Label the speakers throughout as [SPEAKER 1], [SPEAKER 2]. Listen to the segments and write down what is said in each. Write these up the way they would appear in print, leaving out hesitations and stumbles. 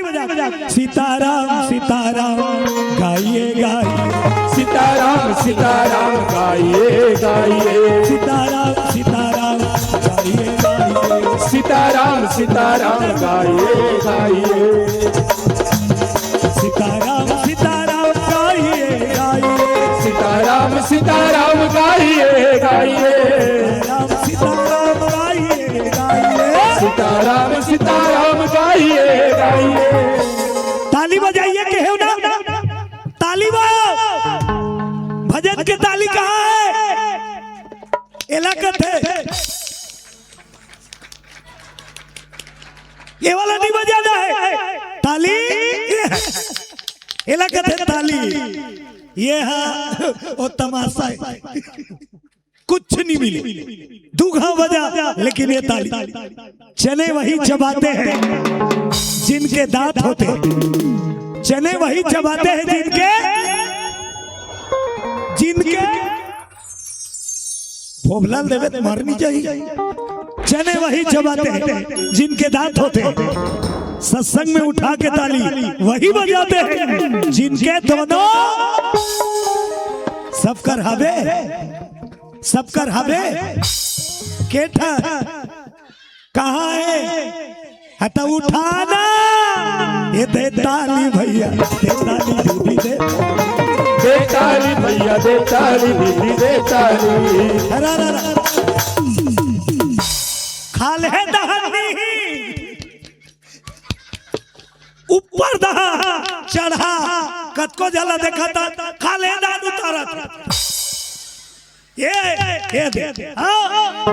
[SPEAKER 1] बजा। सीताराम सीताराम गाइए गाइए,
[SPEAKER 2] सीताराम सीताराम गाइए गाइए,
[SPEAKER 1] सीताराम सीताराम गाइए गाइए,
[SPEAKER 2] सीताराम सीताराम गाइए गाइए,
[SPEAKER 1] सीताराम सीताराम गाइए गाइए,
[SPEAKER 2] सीताराम सीताराम गाइए गाइए,
[SPEAKER 1] राम सीताराम गाइए गाइए,
[SPEAKER 2] सीताराम सीताराम गाइए गाइए।
[SPEAKER 1] ताली बजाइए के हो ना, ताली बजाओ। भजन के ताली कहाँ है? इलाकत है, ये वाला नहीं बजाना है। ताली इलाकत है, ताली ये है और तमाशा है, कुछ नहीं मिली। दूघा बजा लेकिन ये ताली। चने वही चबाते हैं जिनके दांत होते हैं, चने वही चबाते हैं जिनके भोबलाल देवे तो मारनी चाहिए। चने वही चबाते हैं जिनके दांत होते हैं, सत्संग में उठा के ताली वही बजाते हैं जिनके दोनों सबकर हवे, सबकर हवे। केठा कहाँ है? हटा उठाना ये दे ताली भैया, दे ताली दीदी दे,
[SPEAKER 2] दे ताली भैया दे ताली दीदी दे ताली।
[SPEAKER 1] खाले दहनी ऊपर दहा चढ़ा कतको जला देखा था, खाले दान उतारा ये दे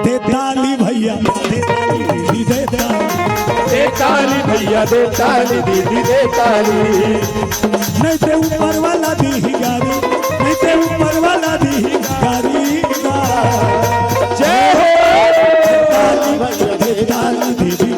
[SPEAKER 1] दे ताली भैया, दे ताली दीदी दे ताली,
[SPEAKER 2] दे ताली भैया दे ताली दीदी दे ताली।
[SPEAKER 1] नहीं ते ऊपर वाला दी गारी, नहीं ते ऊपर वाला दी गारी।
[SPEAKER 2] जय हो
[SPEAKER 1] ताली भैया दे ताली दीदी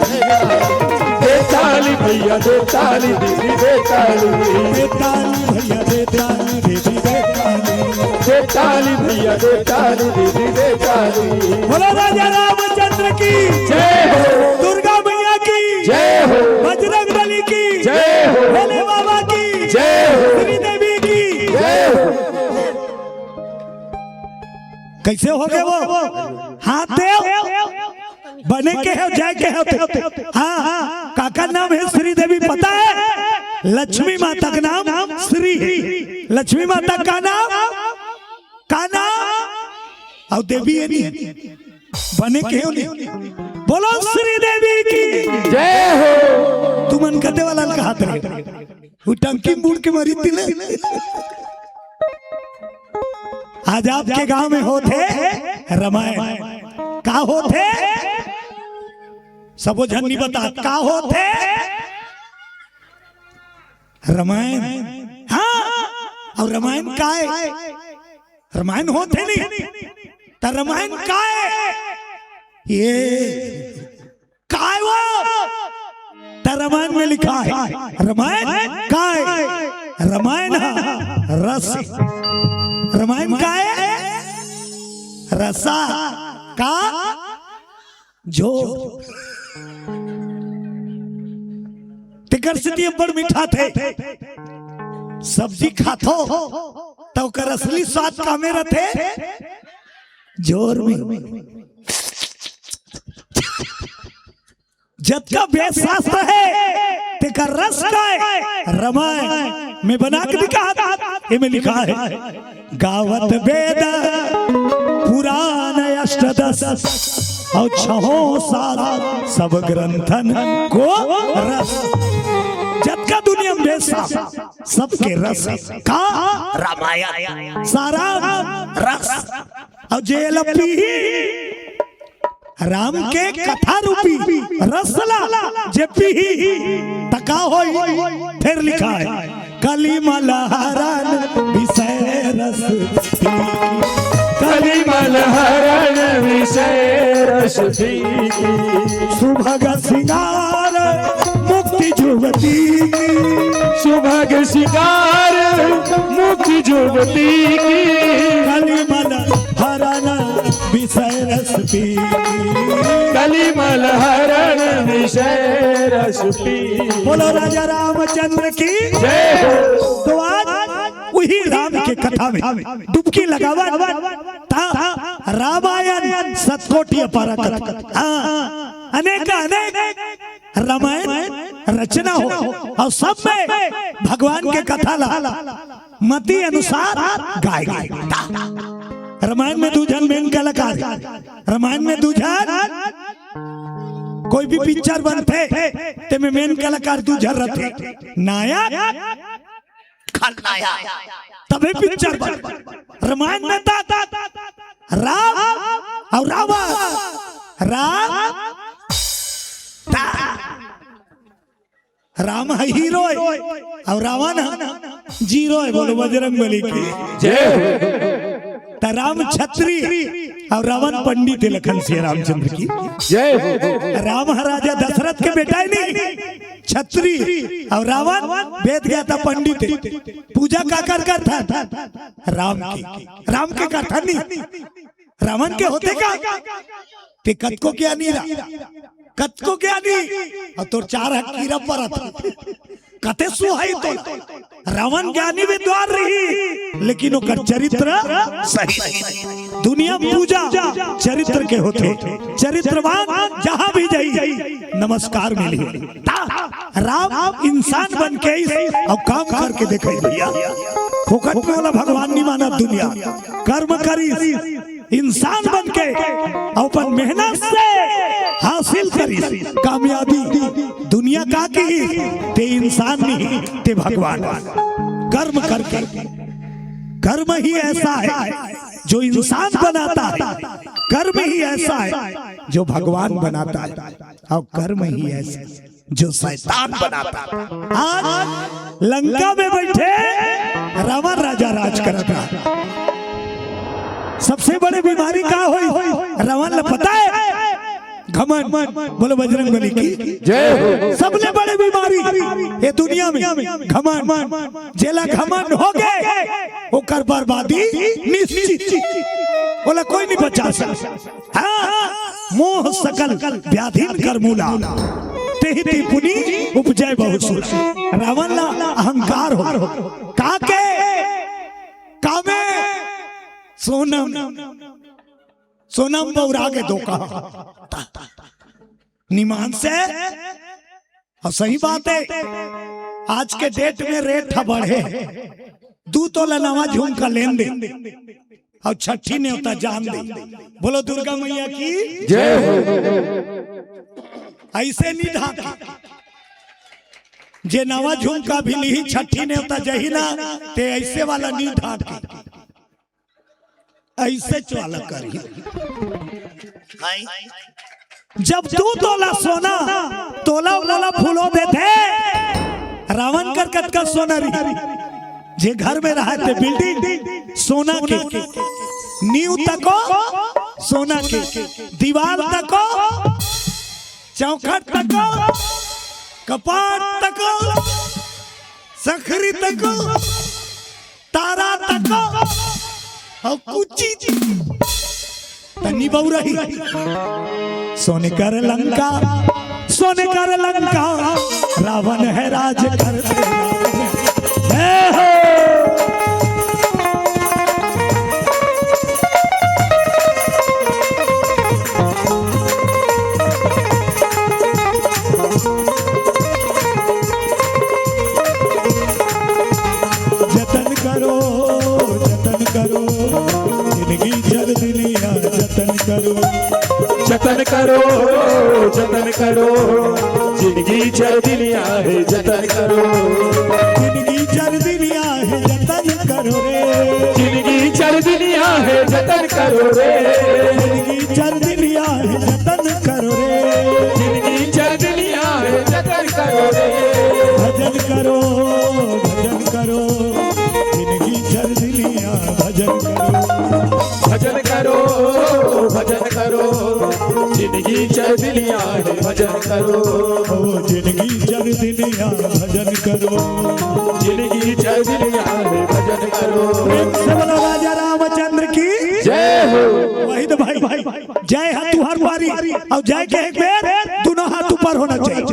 [SPEAKER 2] दे ताली भैया दे ताली दीदी दे ताली,
[SPEAKER 1] दे ताली भैया दे ताली दीदी दे ताली,
[SPEAKER 2] दे ताली भैया दे ताली दीदी दे ताली।
[SPEAKER 1] बोलो राजा रामचंद्र की
[SPEAKER 2] जय हो,
[SPEAKER 1] दुर्गा मैया की
[SPEAKER 2] जय हो,
[SPEAKER 1] बजरंगबली की
[SPEAKER 2] जय हो,
[SPEAKER 1] भोले बाबा की
[SPEAKER 2] जय हो,
[SPEAKER 1] श्री देवी की
[SPEAKER 2] जय हो।
[SPEAKER 1] कैसे हो गए वो? हाथ बने के है, जय के होते। हाँ हाँ, काका नाम है श्री देवी, पता है? लक्ष्मी माता का नाम श्री है, लक्ष्मी माता का नाम और देवी है नहीं, बने के हो नहीं। बोलो श्री देवी की
[SPEAKER 2] जय हो।
[SPEAKER 1] तू मन करने वाला का हाथ रहे, वो टंकी बूढ़ के मरी थी। आज आपके गांव में होते रामायण का होते, सबो जन नहीं बता का होते रामायण। हाँ, और रामायण का है? रामायण होते नहीं तो रामायण का है? ये का है वो? तो रामायण में लिखा है रामायण का है, रामायण रस, रामायण का है रसा का जो तिकर से बड़ मीठा थे, सब्जी खाथो तो कर असली स्वाद का मेरा थे जोर में। जब का वेद शास्त्र है तेकर रस का है, रामायण में बना के दिखा था, इनमें लिखा है गावत वेद पुराण अष्टदश और छहो सात सब ग्रंथन को रस। जब का दुनिया में सबके रस का रामायण सारा रस, और जेल राम के कथा रूपी रसला जेपी तका होई। फिर लिखा है कली मलहरन विषय रस,
[SPEAKER 2] कली मलहरन विषय रस,
[SPEAKER 1] सुभग सिंगार मुक्ति जुवती,
[SPEAKER 2] सुभग सिंगार मुक्ति जुवती।
[SPEAKER 1] कली मलहरन विषय रस पी।
[SPEAKER 2] कलिमल हरण विषय रस पी।
[SPEAKER 1] बोलो राजा रामचंद्र की
[SPEAKER 2] जय हो।
[SPEAKER 1] तो आज वही राम के कथा में डुबकी लगावा था। रामायण सतकोटि अपार कथा, अनेक अनेक रामायण रचना हो और सब में भगवान के कथा ला मति अनुसार गाय गाय। रामायण में दूजन मेन कलाकार, रामायण में दूजन कोई भी पिक्चर बनते ते में मेन कलाकार दूजन रहते, नायक खलनायक, तभी पिक्चर बन। रामायण में राम और रावण, राम है हीरो और रावण जीरो है। बोलो बजरंग बली की
[SPEAKER 2] जय।
[SPEAKER 1] राम छत्री और रावण पंडित है। लखन सिंह रामचंद्र की
[SPEAKER 2] जय।
[SPEAKER 1] राम राजा दशरथ के बेटा ही नहीं, छत्री और रावण वेद गया था पंडित है। पूजा का कर था राम के कथा नहीं, रावण के होते का ते कत को क्या नहीं रहा, कत को क्या नहीं और तो चार कीरा पर कते सुहाई तो रावण ज्ञानी विद्वान रही लेकिन वो चरित्र सही नहीं। दुनिया पूजा चरित्र के होते, चरित्रवान जहां भी जाई नमस्कार मिली। राम इंसान बन के और काम करके देखे भैया, फोकट में वाला भगवान नहीं माना दुनिया, कर्म करी इंसान बन के अपन मेहनत से हासिल करी कामयाबी। दुनिया का की ते इंसान नहीं ते भगवान। कर्म करके, कर्म ही ऐसा है जो इंसान बनाता है, कर्म ही ऐसा है जो भगवान बनाता है और कर्म ही ऐसा जो शैतान बनाता है। आज लंका में बैठे रावण राजा राज करता, सबसे बड़ी बीमारी क्या हुई रावण ने पता है? घमंड। बोलो बजरंग बली की
[SPEAKER 2] जय।
[SPEAKER 1] सबसे बड़ी बीमारी ये दुनिया में घमंड। जेला घमंड हो गए वो कर बर्बादी निश्चित। बोला कोई नहीं बचा सकता। हाँ, मोह सकल व्याधि कर मूला तेहि पुनि उपजय बहुत। रावण ला अहंकार हो काके कामे सोनम बौरा के धोखा निमान से। और सही बात है आज के डेट में रेट बढ़े, 2 तोला नवा झुमका लेन दे और छठी ने होता जान दे। बोलो दुर्गा मैया की
[SPEAKER 2] जय।
[SPEAKER 1] ऐसे नहीं ढाका जे नवा झुमका भी ली छठी ने होता जही ना ते ऐसे वाला नहीं ढाका, ऐसे चाला करी। जब 2 तोला सोना तोला वाला फूलो देते रावण कर कट का सोना जे घर में रहते बिल्डिंग सोना के, नींव तको सोना के, दीवार तको, चौखट तको, कपाट तको, सखरी तको, तारा तको और कुची तनी बहुरही। सोने कर लंका, सोने कर लंका, रावण है राज कर। जतन करो जिंदगी जल दुनिया, जतन करो
[SPEAKER 2] जतन करो जिंदगी चल दुनिया है, जतन करो
[SPEAKER 1] जिंदगी चल दुनिया है, जतन करो रे
[SPEAKER 2] जिंदगी चल दुनिया है, जतन करो रे
[SPEAKER 1] जिंदगी चल दुनिया है, जतन करो रे
[SPEAKER 2] जिंदगी चल दुनिया है, जतन करो रे।
[SPEAKER 1] भजन करो जिंदगी चल दुनिया, भजन करो
[SPEAKER 2] जिंदगी चल दुनिया है, भजन करो
[SPEAKER 1] जिंदगी चल दुनिया, भजन करो
[SPEAKER 2] जिंदगी चल दुनिया है, भजन करो।
[SPEAKER 1] राजा रामचंद्र की
[SPEAKER 2] जय। जय हो
[SPEAKER 1] वही तो भाई जय है तुहार बारी और जय के एक बेर दोनों हाथ ऊपर होना चाहिए।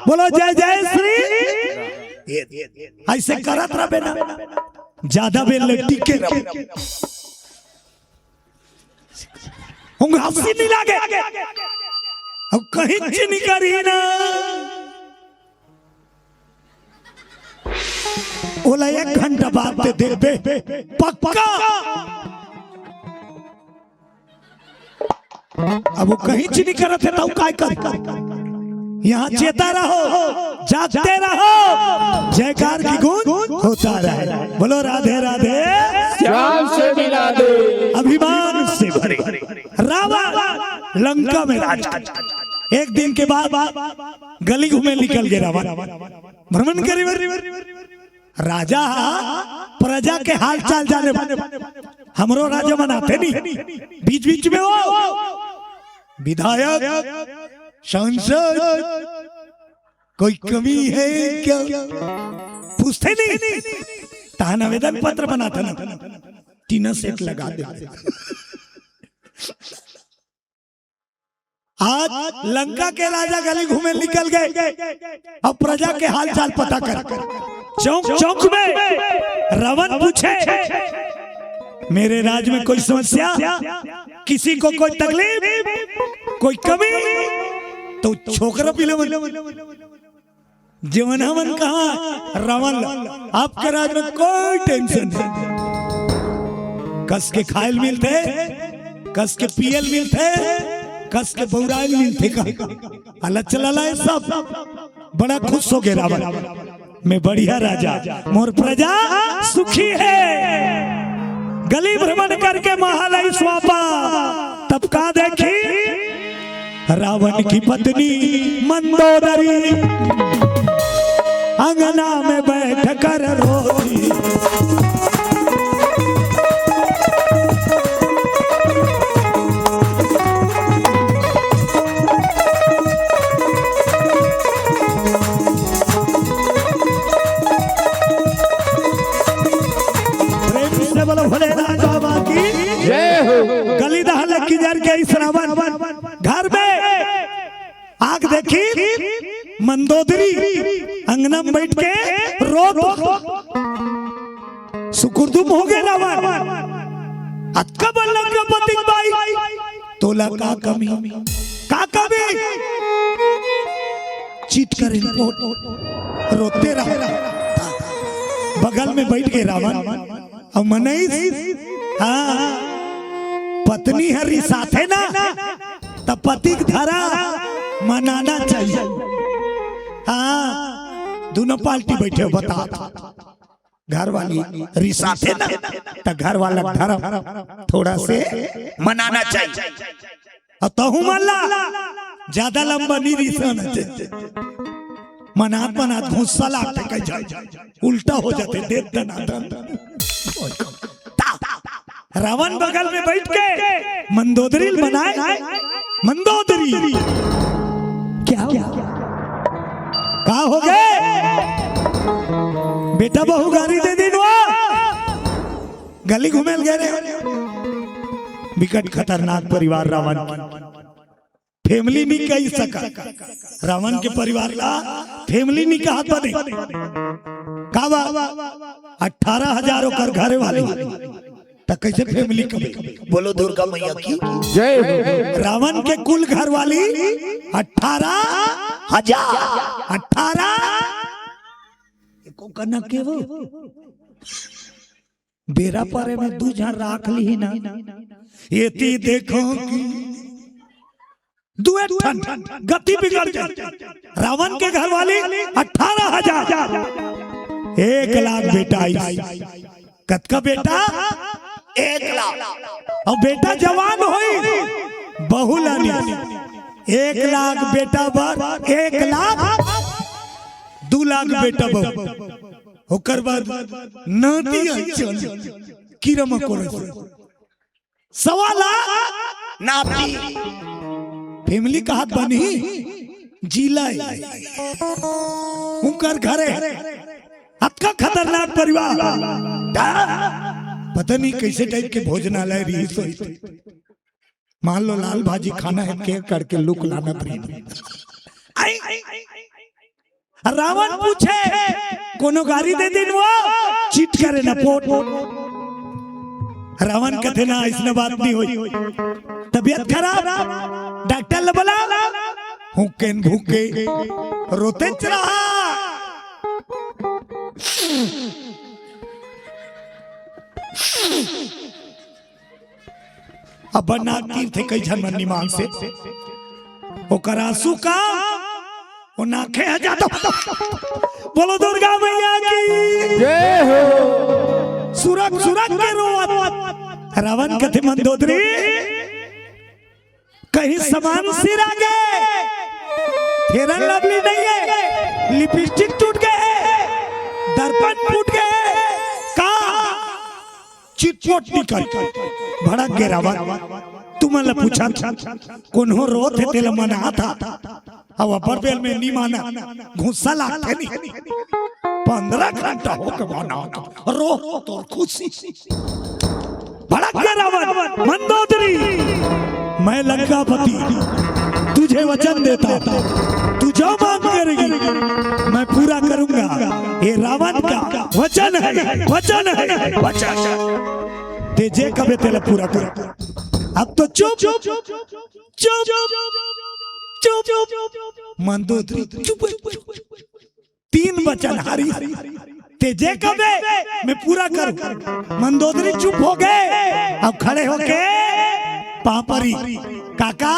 [SPEAKER 1] बोलो जय जय श्री। ऐसे करत रहे ना ज्यादा बेर टिके होंगे हंसी नहीं लागे अब कहीं नहीं करी ना ओला 1 घंटा बाद ते देबे पक्का। अब वो कहीं नहीं करत है तो काय कर यहाँ चेता रहो जागते रहो जयकार की गूंज होता रहे। बोलो राधे राधे
[SPEAKER 2] श्याम से मिला दे
[SPEAKER 1] अभिमान से भरे रावण लंका में राज। एक दिन के बाद गली घूमे निकल गए रावण भ्रमण करे राजा प्रजा के हाल चाल जाने हमरो राजा मनाते नहीं बीच बीच में वो विधायक सांसद कोई कमी है क्या पूछते नहीं तान आवेदन पत्र बनाता ना 3 सेट लगा दे। आज लंका के राजा गली घूमे निकल गए अब प्रजा के हाल चाल पता कर चौक चौक में रावण पूछे मेरे राज में कोई समस्या किसी को कोई तकलीफ कोई कमी तो छोकरा पिले जीवन हमन कहा रावण आपके राज में कोई टेंशन नहीं कस के खायल मिलते कस के पियल मिलते कस के बौराइल मिलते अल्लाह चला सब बड़ा खुश हो गए रावण मैं बढ़िया राजा मोर प्रजा सुखी है। गली भ्रमण करके महालय स्वापा तब का देखी रावण की पत्नी मंदोदरी अंगना में बैठ कर रोती गली दहल की जर के इस रावण घर में आग देखी मंदोदरी अंगना में बैठ के रो सुकुर्दुम हो गए रावण अक्का बल्ला का पति बाई तोला का कमी चीट कर रोते रहा बगल में बैठ गए रावण और मनईस पत्नी हरी साथे ना तब पति धरा मनाना चाहिए। हाँ दोनों पार्टी बैठे बता घर वाली रिसा थे ना तो घर वाला धरा थोड़ा से मनाना चाहिए और तहु मल्ला ज्यादा लंबा नहीं रिसा मनात गुस्सा लागते कहीं जाए उल्टा हो जाते देख रावण बगल में बैठ के मंदोदरी बनाए मंदोदरी क्या हो गए बेटा बहू गाड़ी दे दी गली घूमेल गए विकट खतरनाक परिवार रावण फैमिली नहीं कह सका रावण के परिवार का फैमिली नहीं कहा बने 18,000 कर घर वाले कैसे फैमिली कभी बोलो दुर्गा मैया की
[SPEAKER 2] जय हो।
[SPEAKER 1] रावण के कुल घर वाली 18,000 को कना के वो बेरा पारे में 2 जन राख ली ना ये देखो दुए ठन गति बिगड़ जाए रावण के घर वाली 18,000 1 लाख बेटा कत का बेटा 1 लाख और बेटा जवान होई बहु लानी 1 लाख बेटा बर 1 लाख 2 लाख बेटा बहु होकर बाद नाती चल कीड़ा मकोड़ा 1.25 लाख नाती फैमिली का हाथ बनी जिला उनकर घरे का खतरनाक परिवार पता नहीं कैसे टाइप के भोजनालय रही सोई मान लो लाल भाजी खाना है के करके लुक लाना पड़ी। रावण पूछे कोनो गाड़ी दे दिन वो चीट करे ना पोट। रावण कहते ना इसने बात नहीं हुई, तबीयत खराब, डॉक्टर ने बोला हुक्के भूखे रोते रहा। अब बना तीर थे कई झन मन्नी मांग से वो करासू का वो नाखे है जाता। बोलो दुर्गा मैया की
[SPEAKER 2] जय हो।
[SPEAKER 1] सुरग सुरग के रोवत रावण कथे मंदोदरी कहीं समान सिर आ गए, फेरन लवली नहीं है, लिपस्टिक टूट गए, दर्पण टूट गए, का चिटपोट निकल भड़क गए रावण। तुमने पूछा कौन हो रो थे तेल मना था अब अपर बेल में नहीं माना घुसा लागते नहीं 15 घंटा हो के माना रो तो खुशी भड़क गया रावण। मंदोदरी मैं लंकापति तुझे वचन देता तू जो मांग करेगी मैं पूरा करूंगा। ये रावण का वचन है, वचन है, वचन तेजे कबे तेला पूरा कर। अब तो चुप चुप चुप चुप मंदोदरी चुप। 3 वचन हारी तेजे कबे मैं पूरा करूं। मंदोदरी चुप हो गए। अब खड़े होके पापरी काका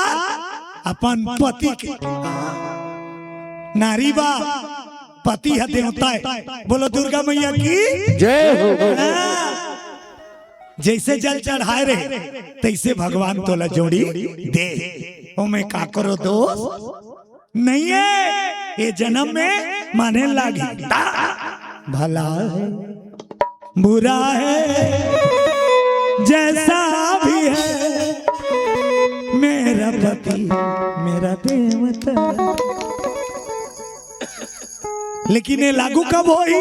[SPEAKER 1] अपन पति के नारी बा पति है देवता है। बोलो दुर्गा मैया की
[SPEAKER 2] जय हो।
[SPEAKER 1] जैसे जल चढ़ाए रहे तैसे भगवान तोला जोड़ी दे। ओ मैं का करो दोस्त नहीं है ये जन्म में माने लागी भला है बुरा है जैसा भी है मेरा पति मेरा देवता। लेकिन ये लागू कब होई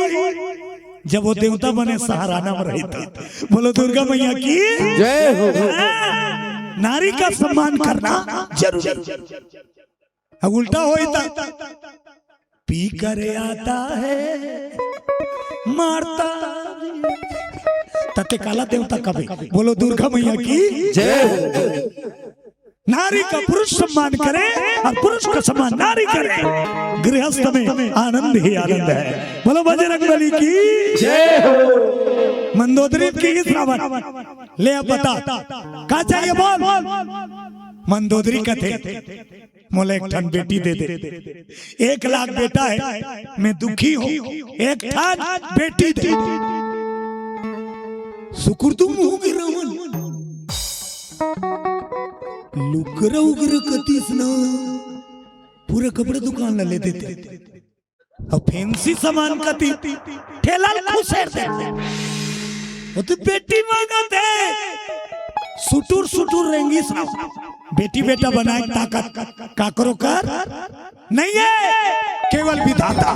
[SPEAKER 1] जब वो देवता बने सहाराना में रही थी। बोलो दुर्गा मैया की
[SPEAKER 2] जय हो।
[SPEAKER 1] नारी का सम्मान करना जरूरी। अब उल्टा होई था पी कर आता है मारता तते काला देवता कभी। बोलो दुर्गा मैया की
[SPEAKER 2] जय हो।
[SPEAKER 1] नारी का पुरुष सम्मान करे और पुरुष का सम्मान नारी करे। गृहस्थ में आनंद ही आनंद है। बोलो बजरंगबली की
[SPEAKER 2] जय हो।
[SPEAKER 1] मंदोदरी की रावण ले अब बता क्या चाहिए बोल। मंदोदरी कथे मोले एक ठन बेटी दे दे। 1 लाख बेटा है मैं दुखी हूँ 1 ठन बेटी दे। सुकुर तुम होगी रावण लुकर उगर कतीस ना पूरे कपड़े दुकान ला ले देते अब फैंसी सामान कती ठेला खुशेर देते। वो तो बेटी मांगा थे सुटुर सुटुर रहेंगी ना बेटी बेटा बनाए ताकत काकरो कर नहीं है केवल विधाता।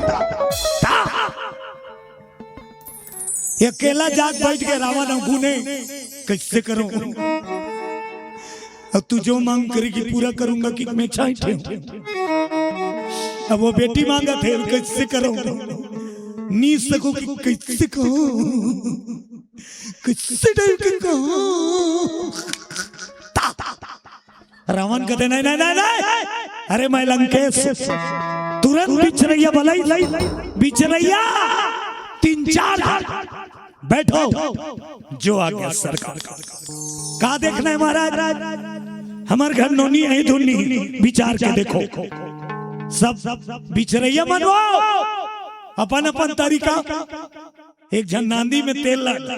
[SPEAKER 1] ये अकेला जाग बैठ के रावण गुने कैसे करूं। अब तू जो मांग करेगी पूरा करूंगा कि मैं चाहती हूँ। अब वो बेटी मांगा थे कैसे करो नी सको कि कैसे कहो कैसे डर के कहो। रावण कहते नहीं नहीं नहीं नहीं अरे मैं लंकेश तुरंत बिचरैया भलाई बिचरैया 3-4 बैठो जो आ गया सरकार का देखना है महाराज। हमारे घर नोनी है धुनी विचार के देखो सब बिचरैया मनवाओ अपन अपन तरीका। एक जन नांदी में तेल लगा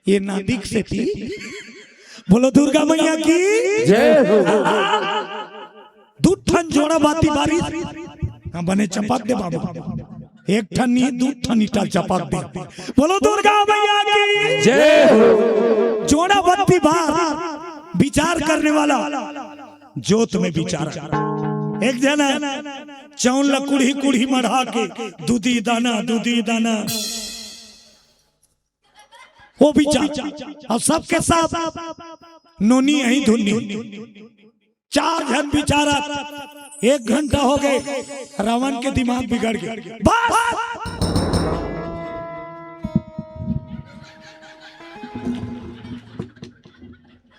[SPEAKER 1] ये नांदी से थी। बोलो दुर्गा मैया की
[SPEAKER 2] जय हो।
[SPEAKER 1] 2 ठन जोड़ा बाती बारी बने चपक दे बाबा 1 ठन नहीं 2 ठन ईटा चपक दे। बोलो दुर्गा मैया की
[SPEAKER 2] जय हो।
[SPEAKER 1] जोड़ा बत्ती बार विचार करने वाला जोत में विचार। एक जन चौन ला कुड़ी कुड़ी मढ़ा के दूधी दाना वो भी और सबके साथ नोनी यही धुनी। 4 जन बिचारा 1 घंटा हो गए, रावण के दिमाग बिगड़ गए। बस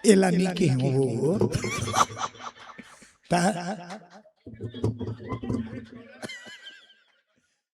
[SPEAKER 1] एलानी के वो